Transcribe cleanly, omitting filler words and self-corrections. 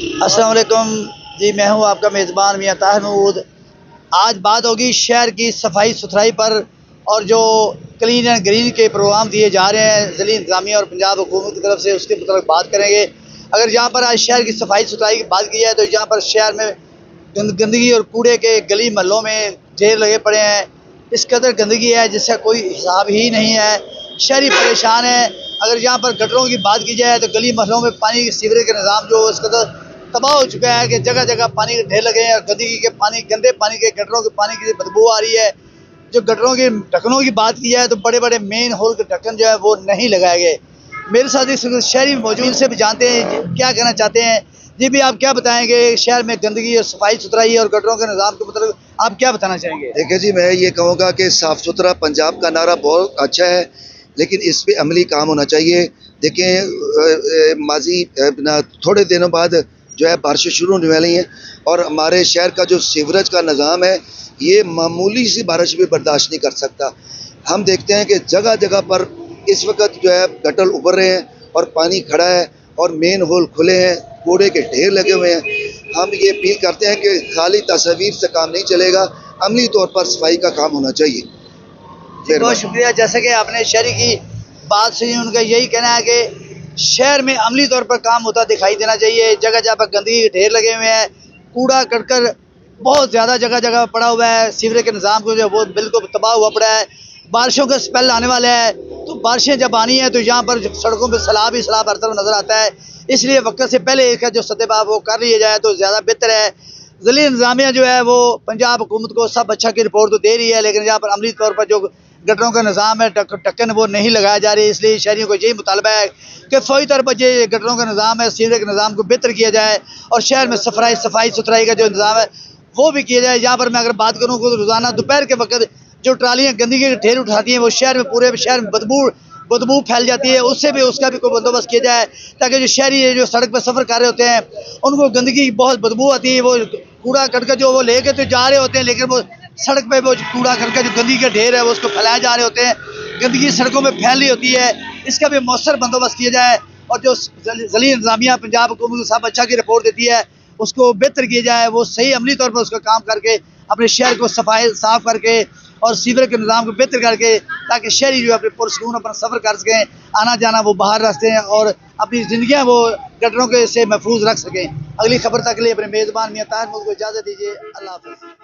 अस्सलाम वालेकुम जी। मैं हूं आपका मेज़बान मियां ताहिर महमूद। आज बात होगी शहर की सफाई सुथराई पर और जो क्लीन एंड ग्रीन के प्रोग्राम दिए जा रहे हैं ज़िली इंतज़ामिया और पंजाब हुकूमत की तरफ से, उसके मतलब बात करेंगे। अगर यहाँ पर आज शहर की सफाई सुथराई की बात की जाए तो यहाँ पर शहर में गंदगी और कूड़े के गली महलों में ढेर लगे पड़े हैं। इस कदर गंदगी है जिसका कोई हिसाब ही नहीं है। शहरी परेशान है। अगर यहाँ पर गटरों की बात की जाए तो गली महलों में पानी की सीवरेज का निज़ाम जो इस कदर तबाह हो चुका है कि जगह जगह पानी के ढेर लगे हैं और गंदगी के पानी, गंदे पानी के गटरों के पानी की बदबू आ रही है। जो गटरों के ढक्कनों की बात की जाए तो बड़े बड़े मेन होल के ढक्कन जो है वो नहीं लगाए गए। मेरे साथ इस शहरी मौजूद से भी जानते हैं क्या कहना चाहते हैं। जी भी, आप क्या बताएंगे शहर में गंदगी और सफाई सुथराई और गटरों के निज़ाम के मतलब आप क्या बताना चाहेंगे? देखिए जी, मैं ये कहूँगा कि साफ़ सुथरा पंजाब का नारा बहुत अच्छा है, लेकिन इस पे अमली काम होना चाहिए। देखें, माजी थोड़े दिनों बाद जो है बारिशें शुरू होने वाली हैं और हमारे शहर का जो सीवरेज का निज़ाम है ये मामूली सी बारिश भी बर्दाश्त नहीं कर सकता। हम देखते हैं कि जगह जगह पर इस वक्त जो है गटर उभर रहे हैं और पानी खड़ा है और मेन होल खुले हैं, कूड़े के ढेर लगे हुए हैं। हम ये अपील करते हैं कि खाली तस्वीर से काम नहीं चलेगा, अमली तौर पर सफाई का काम होना चाहिए। बहुत शुक्रिया। जैसे कि आपने शहरी की बात सुनी, उनका यही कहना है कि शहर में अमली तौर पर काम होता दिखाई देना चाहिए। जगह जगह पर गंदगी के ढेर लगे हुए हैं, कूड़ा कटकर बहुत ज़्यादा जगह जगह पड़ा हुआ है। सीवरेज के निज़ाम को जो वो बिल्कुल तबाह हुआ पड़ा है। बारिशों का स्पेल आने वाला है तो बारिशें जब आनी है तो यहाँ पर सड़कों पर सैलाब ही सैलाब हर तरफ नज़र आता है। इसलिए वक्त से पहले इसका जो सद्देबाब वो कर लिया जाए तो ज़्यादा बेहतर है। ज़िली इंतज़ामिया जो है वो पंजाब हुकूमत को सब अच्छा की रिपोर्ट तो दे रही है, लेकिन यहाँ पर अमली तौर पर जो गटरों का निज़ाम है, ढक्कन वो नहीं लगाया जा रही। इसलिए शहरियों को यही मुतालबा है कि फ़ौरी तौर पर ये गटरों का निज़ाम है, सीवरेज के निज़ाम को बेहतर किया जाए और शहर में सफाई सुथराई का जो इंतज़ाम है वो भी किया जाए। यहाँ पर मैं अगर बात करूँ तो रोज़ाना दोपहर के वक्त जो ट्रालियाँ गंदगी के ढेर उठाती हैं वो शहर में, पूरे शहर में बदबू फैल जाती है। उससे भी उसका भी कोई बंदोबस्त किया जाए ताकि जो शहरी जो सड़क पर सफ़र कर रहे होते हैं उनको गंदगी की बहुत बदबू आती है। वो कूड़ा करके जो वो लेके तो जा रहे होते हैं, लेकिन वो सड़क पे वो कूड़ा करके जो गंदगी का ढेर है वो उसको फैलाए जा रहे होते हैं। गंदगी सड़कों में फैल रही होती है। इसका भी मौसर बंदोबस्त किया जाए और जो ज़िली इंतज़ामिया पंजाब हुकूमत साहब अच्छा की रिपोर्ट देती है उसको बेहतर किया जाए। वो सही अमली तौर पर उसका काम करके अपने शहर को सफाई साफ करके और सीवरेज के निज़ाम को बेहतर करके ताकि शहरी जो अपने पुरसकून अपना सफ़र कर सकें, आना जाना वो बाहर रख सकें और अपनी ज़िंदगियाँ वो गटरों के से महफूज रख सकें। अगली खबर तक के लिए अपने मेज़बान मियां ताहिर महमूद को इजाज़त दीजिए। अल्लाह हाफ़िज़।